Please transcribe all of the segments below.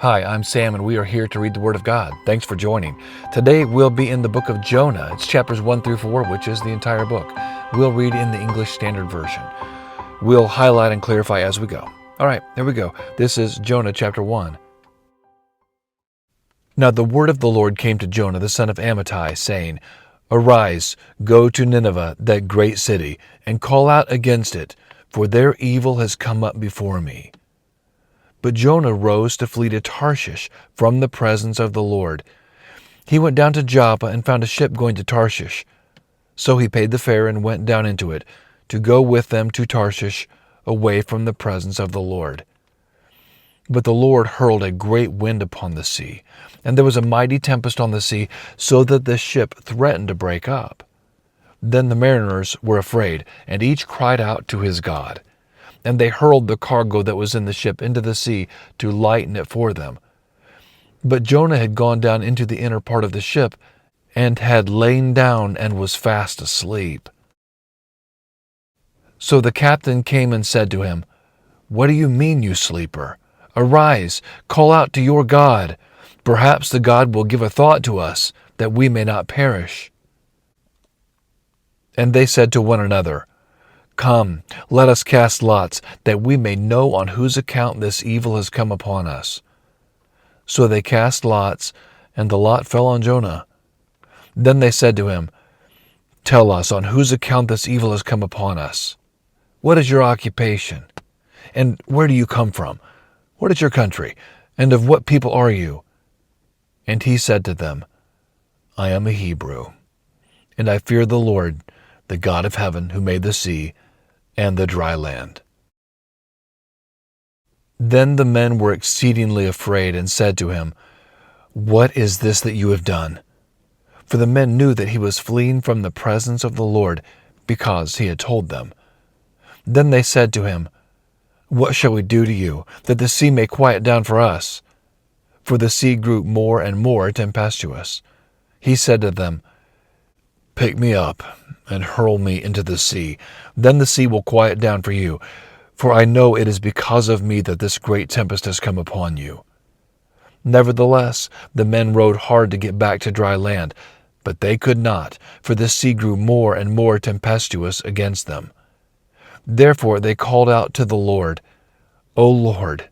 Hi, I'm Sam, and we are here to read the Word of God. Thanks for joining. Today we'll be in the book of Jonah. It's chapters 1 through 4, which is the entire book. We'll read in the English Standard Version. We'll highlight and clarify as we go. All right, here we go. This is Jonah chapter 1. Now the word of the Lord came to Jonah, the son of Amittai, saying, Arise, go to Nineveh, that great city, and call out against it, for their evil has come up before me. But Jonah rose to flee to Tarshish from the presence of the Lord. He went down to Joppa and found a ship going to Tarshish. So he paid the fare and went down into it, to go with them to Tarshish, away from the presence of the Lord. But the Lord hurled a great wind upon the sea, and there was a mighty tempest on the sea, so that the ship threatened to break up. Then the mariners were afraid, and each cried out to his God. And they hurled the cargo that was in the ship into the sea to lighten it for them. But Jonah had gone down into the inner part of the ship, and had lain down and was fast asleep. So the captain came and said to him, What do you mean, you sleeper? Arise, call out to your God. Perhaps the God will give a thought to us, that we may not perish. And they said to one another, Come, let us cast lots, that we may know on whose account this evil has come upon us. So they cast lots, and the lot fell on Jonah. Then they said to him, Tell us on whose account this evil has come upon us. What is your occupation? And where do you come from? What is your country? And of what people are you? And he said to them, I am a Hebrew, and I fear the Lord, the God of heaven, who made the sea and the dry land. Then the men were exceedingly afraid and said to him, What is this that you have done? For the men knew that he was fleeing from the presence of the Lord, because he had told them. Then they said to him, What shall we do to you, that the sea may quiet down for us? For the sea grew more and more tempestuous. He said to them, Pick me up and hurl me into the sea. Then the sea will quiet down for you, for I know it is because of me that this great tempest has come upon you. Nevertheless, the men rowed hard to get back to dry land, but they could not, for the sea grew more and more tempestuous against them. Therefore they called out to the Lord, O Lord,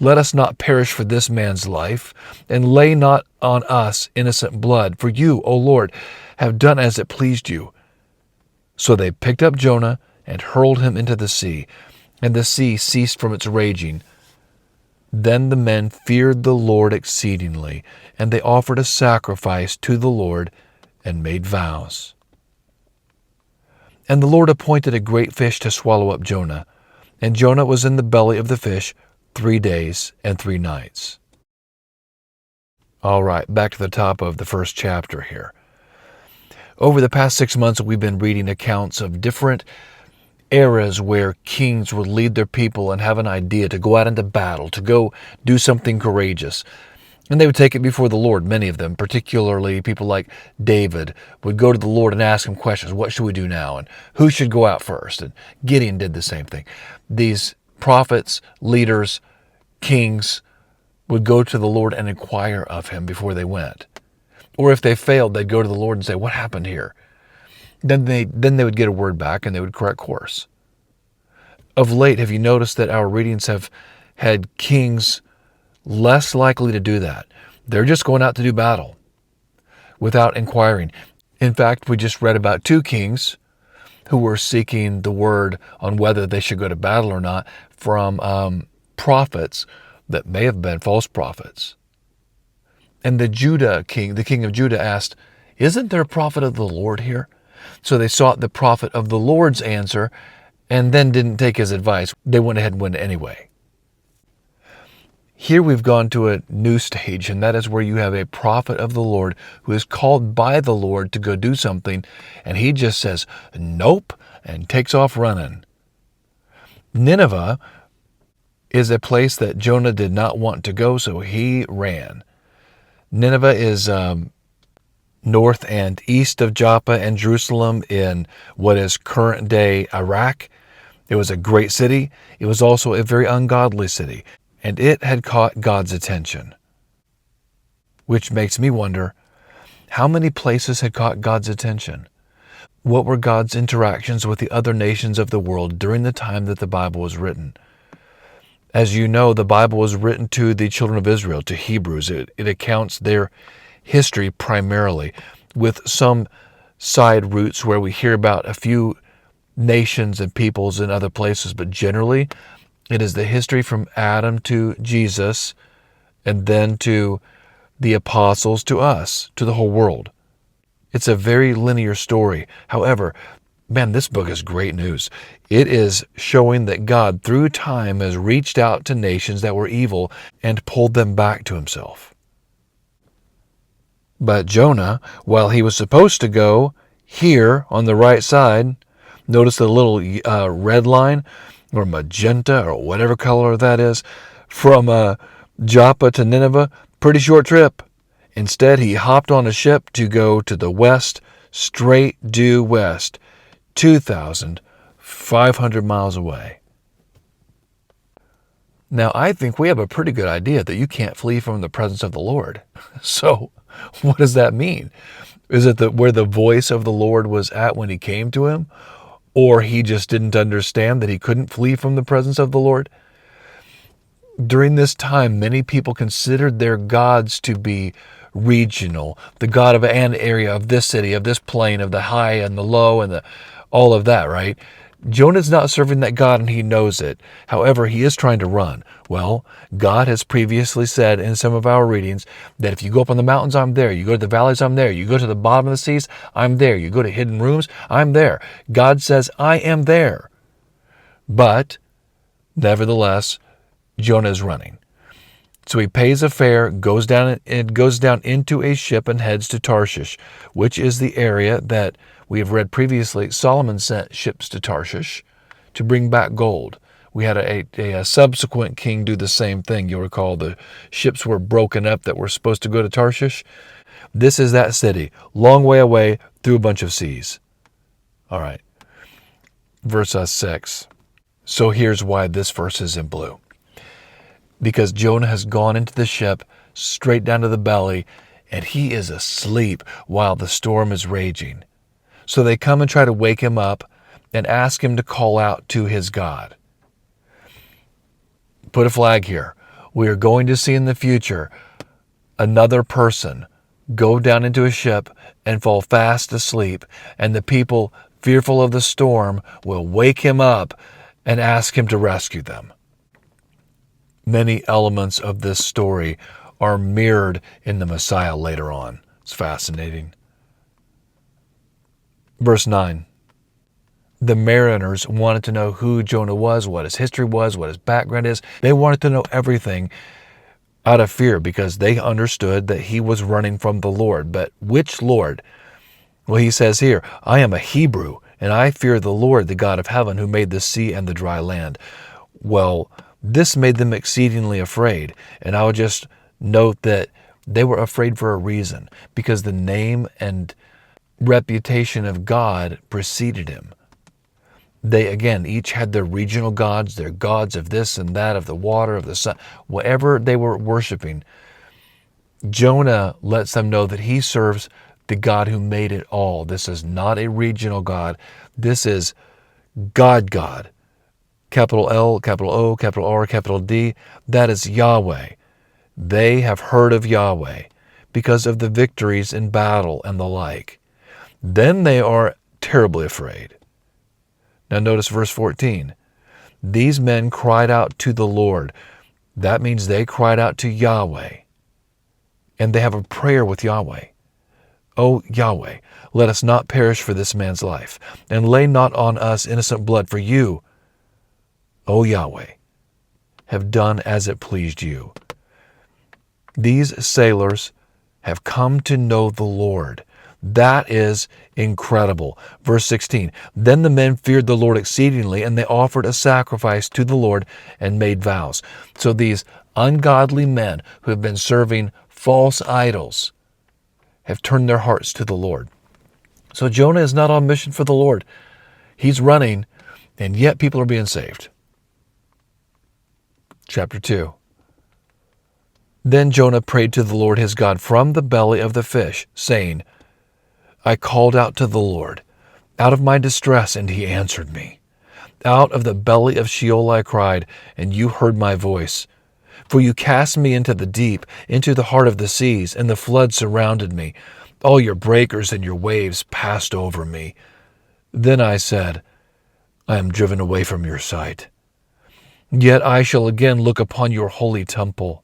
let us not perish for this man's life, and lay not on us innocent blood, for you, O Lord, have done as it pleased you. So they picked up Jonah and hurled him into the sea, and the sea ceased from its raging. Then the men feared the Lord exceedingly, and they offered a sacrifice to the Lord and made vows. And the Lord appointed a great fish to swallow up Jonah, and Jonah was in the belly of the fish 3 days and 3 nights. All right, back to the top of the first chapter here. Over the past 6 months, we've been reading accounts of different eras where kings would lead their people and have an idea to go out into battle, to go do something courageous. And they would take it before the Lord, many of them, particularly people like David, would go to the Lord and ask him questions. What should we do now? And who should go out first? And Gideon did the same thing. These prophets, leaders, kings would go to the Lord and inquire of him before they went. Or if they failed, they'd go to the Lord and say, What happened here? Then they would get a word back and they would correct course. Of late, have you noticed that our readings have had kings less likely to do that? They're just going out to do battle without inquiring. In fact, we just read about 2 kings who were seeking the word on whether they should go to battle or not from prophets that may have been false prophets. And the king of Judah asked, Isn't there a prophet of the Lord here? So they sought the prophet of the Lord's answer and then didn't take his advice. They went ahead and went anyway. Here we've gone to a new stage, and that is where you have a prophet of the Lord who is called by the Lord to go do something, and he just says, Nope, and takes off running. Nineveh is a place that Jonah did not want to go, so he ran. Nineveh is north and east of Joppa and Jerusalem in what is current-day Iraq. It was a great city. It was also a very ungodly city. and it had caught God's attention. Which makes me wonder, how many places had caught God's attention? What were God's interactions with the other nations of the world during the time that the Bible was written? As you know, the Bible was written to the children of Israel, to Hebrews. It accounts their history primarily, with some side routes where we hear about a few nations and peoples in other places, but generally it is the history from Adam to Jesus, and then to the apostles, to us, to the whole world. It's a very linear story. However, man, this book is great news. It is showing that God, through time, has reached out to nations that were evil and pulled them back to himself. But Jonah, while he was supposed to go here on the right side, notice the little red line, or magenta, or whatever color that is, from Joppa to Nineveh, pretty short trip. Instead, he hopped on a ship to go to the west, straight due west, 2,500 miles away. Now, I think we have a pretty good idea that you can't flee from the presence of the Lord. So, what does that mean? Is it that where the voice of the Lord was at when he came to him? Or he just didn't understand that he couldn't flee from the presence of the Lord? During this time, many people considered their gods to be regional. The God of an area, of this city, of this plain, of the high and the low, and all of that, right? Jonah's not serving that God, and he knows it. However, he is trying to run. Well, God has previously said in some of our readings that if you go up on the mountains, I'm there. You go to the valleys, I'm there. You go to the bottom of the seas, I'm there. You go to hidden rooms, I'm there. God says, I am there. But, nevertheless, Jonah is running. So he pays a fare, goes down into a ship and heads to Tarshish, which is the area that we have read previously. Solomon sent ships to Tarshish to bring back gold. We had a subsequent king do the same thing. You'll recall the ships were broken up that were supposed to go to Tarshish. This is that city, long way away through a bunch of seas. All right, verse 6. So here's why this verse is in blue. Because Jonah has gone into the ship straight down to the belly, and he is asleep while the storm is raging. So they come and try to wake him up and ask him to call out to his God. Put a flag here. We are going to see in the future another person go down into a ship and fall fast asleep, and the people, fearful of the storm, will wake him up and ask him to rescue them. Many elements of this story are mirrored in the Messiah later on. It's fascinating. Verse 9. The mariners wanted to know who Jonah was, what his history was, what his background is. They wanted to know everything out of fear because they understood that he was running from the Lord. But which Lord? Well, he says here, I am a Hebrew, and I fear the Lord, the God of heaven, who made the sea and the dry land. Well, this made them exceedingly afraid, and I would just note that they were afraid for a reason, because the name and reputation of God preceded him. They, again, each had their regional gods, their gods of this and that, of the water, of the sun, whatever they were worshiping. Jonah lets them know that he serves the God who made it all. This is not a regional God. This is God. Capital L, capital O, capital R, capital D. That is Yahweh. They have heard of Yahweh because of the victories in battle and the like. Then they are terribly afraid. Now notice verse 14. These men cried out to the Lord. That means they cried out to Yahweh. And they have a prayer with Yahweh. O Yahweh, let us not perish for this man's life, and lay not on us innocent blood, for you, O Yahweh, have done as it pleased you. These sailors have come to know the Lord. That is incredible. Verse 16, then the men feared the Lord exceedingly, and they offered a sacrifice to the Lord and made vows. So these ungodly men who have been serving false idols have turned their hearts to the Lord. So Jonah is not on mission for the Lord. He's running, and yet people are being saved. Chapter 2. Then Jonah prayed to the Lord his God from the belly of the fish, saying, I called out to the Lord out of my distress, and he answered me. Out of the belly of Sheol I cried, and you heard my voice. For you cast me into the deep, into the heart of the seas, and the flood surrounded me. All your breakers and your waves passed over me. Then I said, I am driven away from your sight. Yet I shall again look upon your holy temple.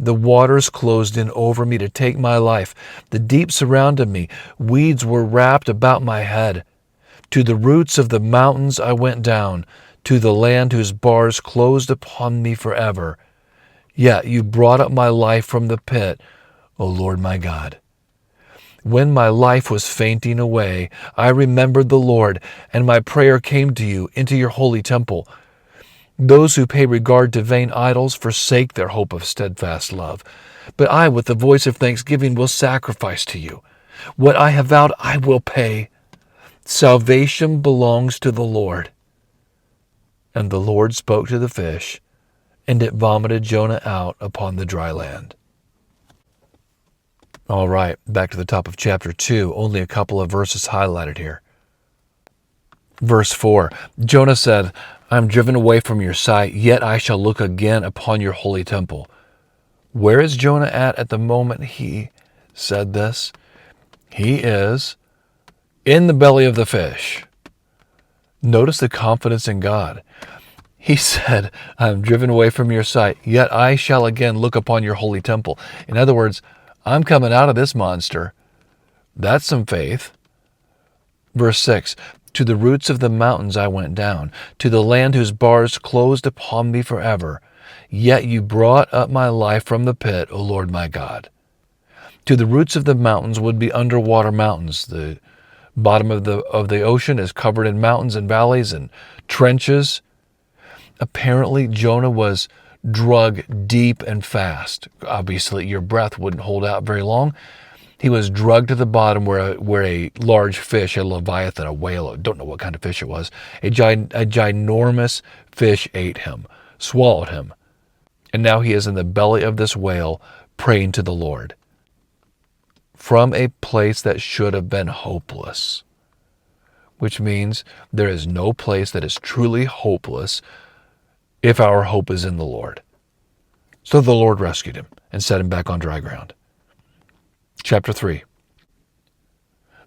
The waters closed in over me to take my life. The deep surrounded me. Weeds were wrapped about my head. To the roots of the mountains I went down, to the land whose bars closed upon me forever. Yet you brought up my life from the pit, O Lord my God. When my life was fainting away, I remembered the Lord, and my prayer came to you into your holy temple. Those who pay regard to vain idols forsake their hope of steadfast love. But I, with the voice of thanksgiving, will sacrifice to you. What I have vowed, I will pay. Salvation belongs to the Lord. And the Lord spoke to the fish, and it vomited Jonah out upon the dry land. All right, back to the top of chapter 2, only a couple of verses highlighted here. Verse 4, Jonah said, I am driven away from your sight, yet I shall look again upon your holy temple. Where is Jonah at the moment he said this? He is in the belly of the fish. Notice the confidence in God. He said, I am driven away from your sight, yet I shall again look upon your holy temple. In other words, I'm coming out of this monster. That's some faith. Verse 6, to the roots of the mountains I went down, to the land whose bars closed upon me forever. Yet you brought up my life from the pit, O Lord my God. To the roots of the mountains would be underwater mountains. The bottom of the ocean is covered in mountains and valleys and trenches. Apparently, Jonah was drug deep and fast. Obviously, your breath wouldn't hold out very long. He was drugged to the bottom where a large fish, a leviathan, a whale, I don't know what kind of fish it was, a ginormous fish ate him, swallowed him. And now he is in the belly of this whale praying to the Lord from a place that should have been hopeless, which means there is no place that is truly hopeless if our hope is in the Lord. So the Lord rescued him and set him back on dry ground. Chapter 3.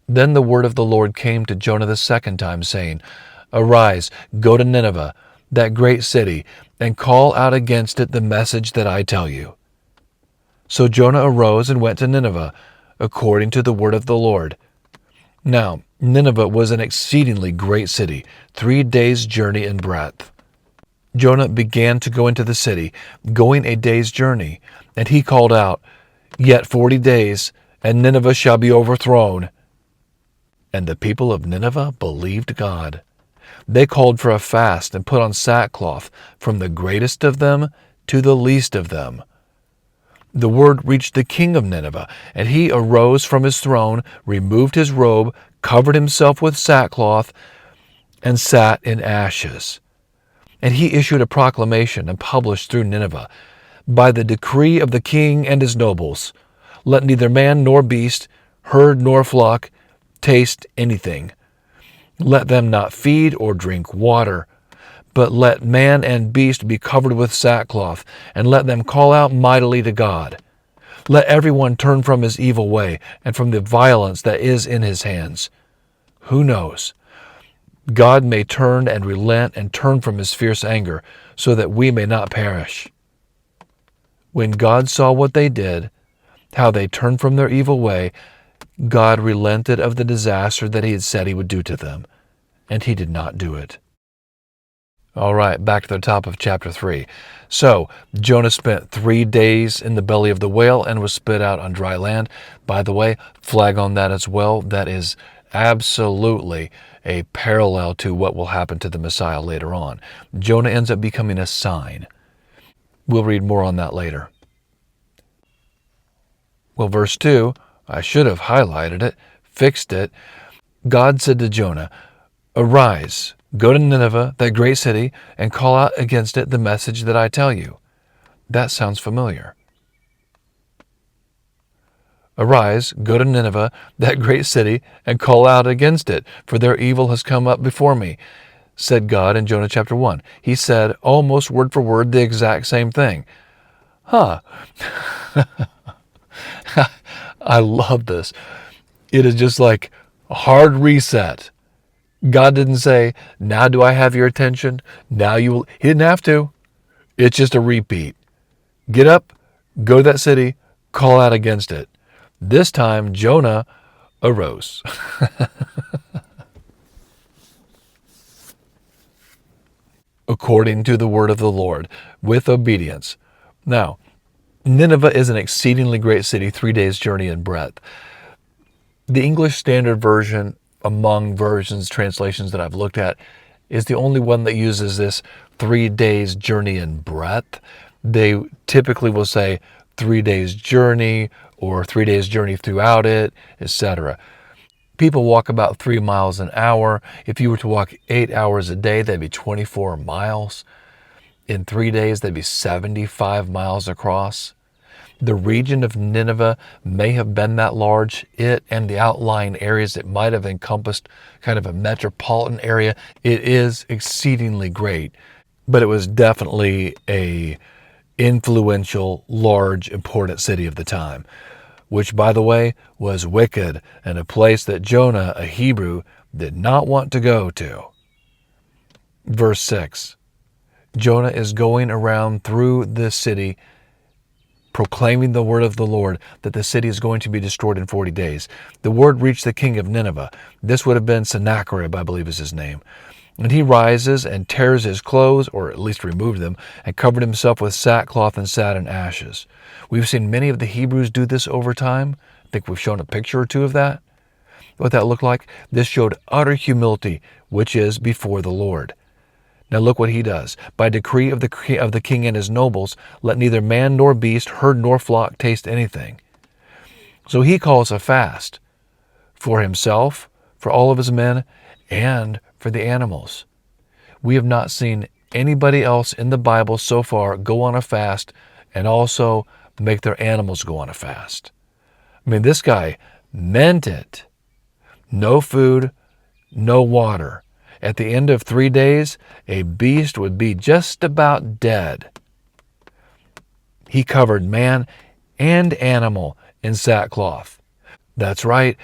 Then the word of the Lord came to Jonah the second time, saying, Arise, go to Nineveh, that great city, and call out against it the message that I tell you. So Jonah arose and went to Nineveh, according to the word of the Lord. Now, Nineveh was an exceedingly great city, 3 days' journey in breadth. Jonah began to go into the city, going a day's journey, and he called out, Yet 40 days, and Nineveh shall be overthrown. And the people of Nineveh believed God. They called for a fast and put on sackcloth, from the greatest of them to the least of them. The word reached the king of Nineveh, and he arose from his throne, removed his robe, covered himself with sackcloth, and sat in ashes. And he issued a proclamation and published through Nineveh, by the decree of the king and his nobles, let neither man nor beast, herd nor flock, taste anything. Let them not feed or drink water, but let man and beast be covered with sackcloth, and let them call out mightily to God. Let everyone turn from his evil way and from the violence that is in his hands. Who knows? God may turn and relent and turn from his fierce anger, so that we may not perish. When God saw what they did, how they turned from their evil way, God relented of the disaster that he had said he would do to them, and he did not do it. All right, back to the top of chapter 3. So, Jonah spent 3 days in the belly of the whale and was spit out on dry land. By the way, flag on that as well. That is absolutely a parallel to what will happen to the Messiah later on. Jonah ends up becoming a sign. We'll read more on that later. Well, verse 2, I should have highlighted it, fixed it. God said to Jonah, Arise, go to Nineveh, that great city, and call out against it the message that I tell you. That sounds familiar. Arise, go to Nineveh, that great city, and call out against it, for their evil has come up before me, said God in Jonah chapter 1. He said, almost word for word, the exact same thing. Huh. I love this. It is just like a hard reset. God didn't say, now do I have your attention? Now you will. He didn't have to. It's just a repeat. Get up, go to that city, call out against it. This time, Jonah arose. According to the word of the Lord, with obedience. Now, Nineveh is an exceedingly great city, 3 days' journey in breadth. The English Standard Version, among versions, translations that I've looked at, is the only one that uses this 3 days' journey in breadth. They typically will say 3 days' journey or 3 days' journey throughout it, etc. People walk about 3 miles an hour. If you were to walk 8 hours a day, that'd be 24 miles. In 3 days, that'd be 75 miles across. The region of Nineveh may have been that large. It and the outlying areas, it might have encompassed kind of a metropolitan area. It is exceedingly great, but it was definitely a influential, large, important city of the time, which, by the way, was wicked and a place that Jonah, a Hebrew, did not want to go to. Verse 6, Jonah is going around through this city proclaiming the word of the Lord that the city is going to be destroyed in 40 days. The word reached the king of Nineveh. This would have been Sennacherib, I believe is his name. And he rises and tears his clothes, or at least removed them, and covered himself with sackcloth and sat in ashes. We've seen many of the Hebrews do this over time. I think we've shown a picture or two of that. What that looked like? This showed utter humility, which is before the Lord. Now look what he does. By decree of the king and his nobles, let neither man nor beast, herd nor flock taste anything. So he calls a fast for himself, for all of his men, and for the animals. We have not seen anybody else in the Bible so far go on a fast and also make their animals go on a fast. I mean, this guy meant it. No food, no water. At the end of 3 days, a beast would be just about dead. He covered man and animal in sackcloth. That's right,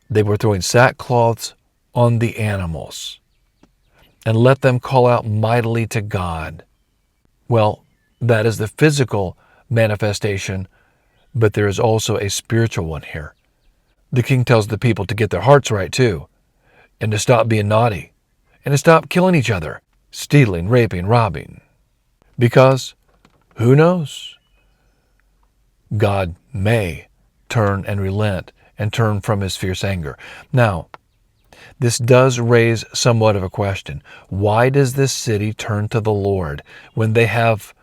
they were throwing sackcloths on the animals and let them call out mightily to God. Well, that is the physical manifestation, but there is also a spiritual one here. The king tells the people to get their hearts right too, and to stop being naughty, and to stop killing each other, stealing, raping, robbing. Because, who knows? God may turn and relent and turn from his fierce anger. Now, this does raise somewhat of a question. Why does this city turn to the Lord when they have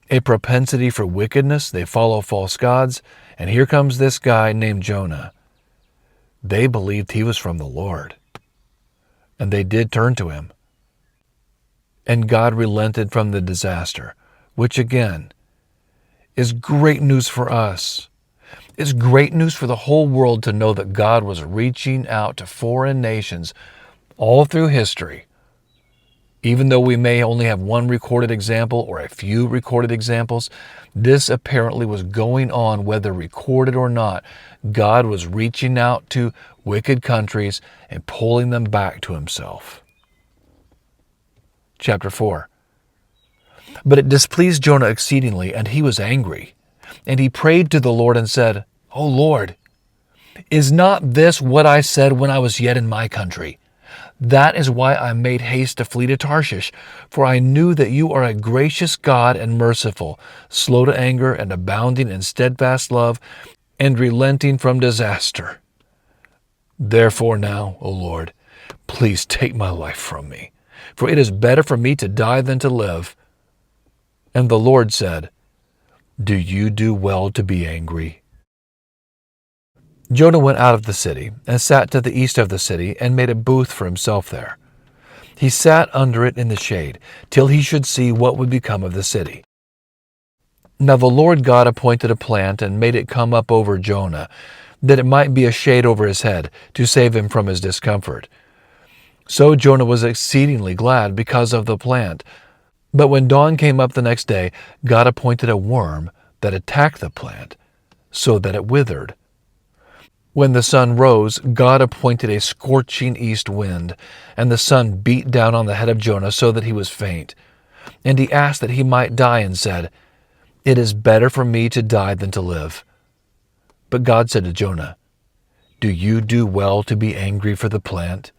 a propensity for wickedness? They follow false gods, and here comes this guy named Jonah. They believed he was from the Lord, and they did turn to him. And God relented from the disaster, which again is great news for us. It's great news for the whole world to know that God was reaching out to foreign nations all through history. Even though we may only have one recorded example or a few recorded examples, this apparently was going on whether recorded or not. God was reaching out to wicked countries and pulling them back to himself. Chapter 4. But it displeased Jonah exceedingly, and he was angry. And he prayed to the Lord and said, O Lord, is not this what I said when I was yet in my country? That is why I made haste to flee to Tarshish, for I knew that you are a gracious God and merciful, slow to anger and abounding in steadfast love, and relenting from disaster. Therefore now, O Lord, please take my life from me, for it is better for me to die than to live. And the Lord said, Do you do well to be angry? Jonah went out of the city and sat to the east of the city and made a booth for himself there. He sat under it in the shade till he should see what would become of the city. Now the Lord God appointed a plant and made it come up over Jonah, that it might be a shade over his head, to save him from his discomfort. So Jonah was exceedingly glad because of the plant. But when dawn came up the next day, God appointed a worm that attacked the plant, so that it withered. When the sun rose, God appointed a scorching east wind, and the sun beat down on the head of Jonah so that he was faint. And he asked that he might die, and said, "It is better for me to die than to live." But God said to Jonah, "Do you do well to be angry for the plant?"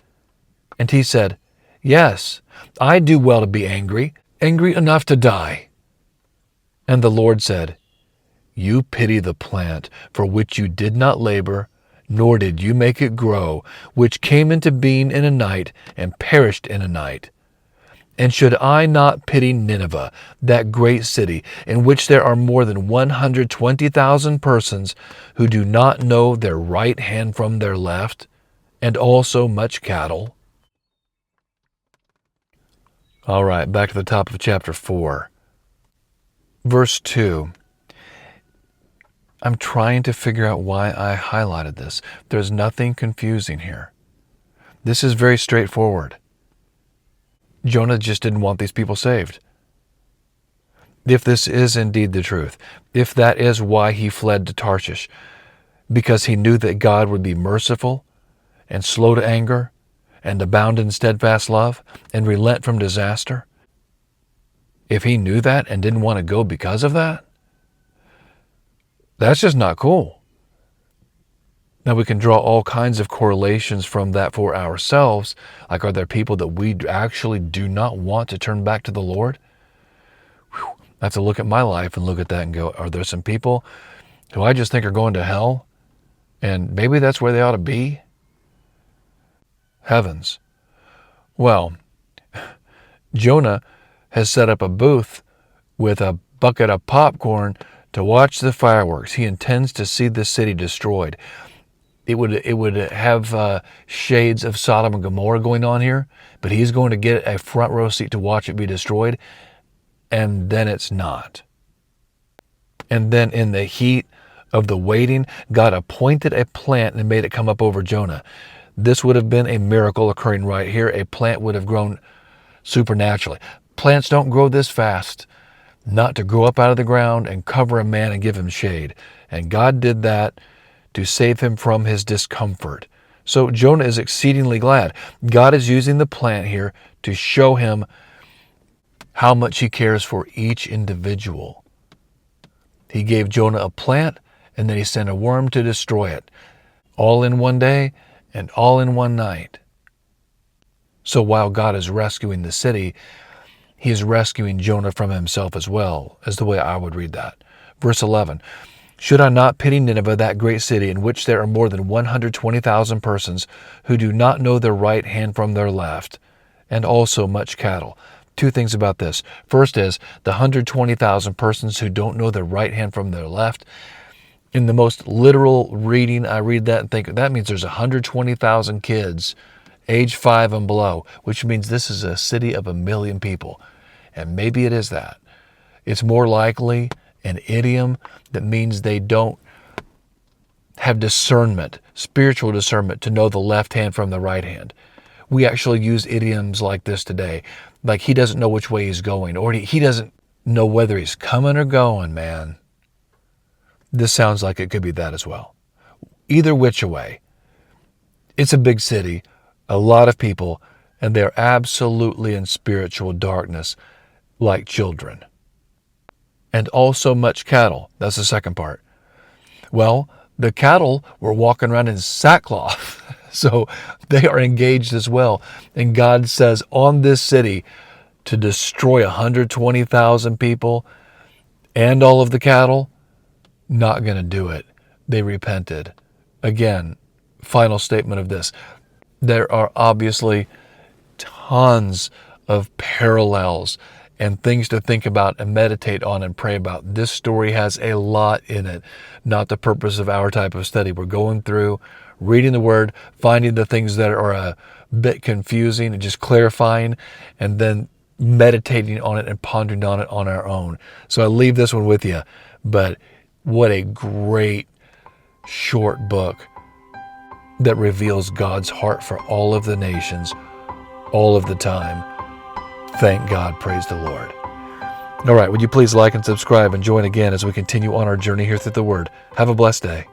And he said, "Yes, I do well to be angry, angry enough to die." And the Lord said, "You pity the plant for which you did not labor, nor did you make it grow, which came into being in a night and perished in a night. And should I not pity Nineveh, that great city, in which there are more than 120,000 persons who do not know their right hand from their left, and also much cattle?" All right, back to the top of chapter 4. Verse 2. I'm trying to figure out why I highlighted this. There's nothing confusing here. This is very straightforward. Jonah just didn't want these people saved. If this is indeed the truth, if that is why he fled to Tarshish, because he knew that God would be merciful and slow to anger and abound in steadfast love and relent from disaster, if he knew that and didn't want to go because of that, that's just not cool. Now, we can draw all kinds of correlations from that for ourselves. Like, are there people that we actually do not want to turn back to the Lord? Whew. I have to look at my life and look at that and go, are there some people who I just think are going to hell? And maybe that's where they ought to be? Heavens. Well, Jonah has set up a booth with a bucket of popcorn to watch the fireworks. He intends to see the city destroyed. It would have shades of Sodom and Gomorrah going on here, but he's going to get a front row seat to watch it be destroyed, and then it's not. And then in the heat of the waiting, God appointed a plant and made it come up over Jonah. This would have been a miracle occurring right here. A plant would have grown supernaturally. Plants don't grow this fast, not to grow up out of the ground and cover a man and give him shade. And God did that to save him from his discomfort. So Jonah is exceedingly glad. God is using the plant here to show him how much he cares for each individual. He gave Jonah a plant, and then he sent a worm to destroy it, all in one day and all in one night. So while God is rescuing the city, he is rescuing Jonah from himself as well, is the way I would read that. Verse 11, "Should I not pity Nineveh, that great city, in which there are more than 120,000 persons who do not know their right hand from their left, and also much cattle?" Two things about this. First is the 120,000 persons who don't know their right hand from their left. In the most literal reading, I read that and think that means there's 120,000 kids age 5 and below, which means this is a city of 1 million people. And maybe it is that. It's more likely an idiom that means they don't have discernment, spiritual discernment, to know the left hand from the right hand. We actually use idioms like this today. Like, he doesn't know which way he's going, or he doesn't know whether he's coming or going, man. This sounds like it could be that as well. Either which way, it's a big city, a lot of people, and they're absolutely in spiritual darkness like children. And also much cattle. That's the second part. Well, the cattle were walking around in sackcloth, so they are engaged as well. And God says on this city to destroy 120,000 people and all of the cattle, not going to do it. They repented. Again, final statement of this. There are obviously tons of parallels and things to think about and meditate on and pray about. This story has a lot in it, not the purpose of our type of study. We're going through, reading the Word, finding the things that are a bit confusing and just clarifying, and then meditating on it and pondering on it on our own. So I leave this one with you. But what a great short book that reveals God's heart for all of the nations, all of the time. Thank God. Praise the Lord. All right. Would you please like and subscribe and join again as we continue on our journey here through the Word. Have a blessed day.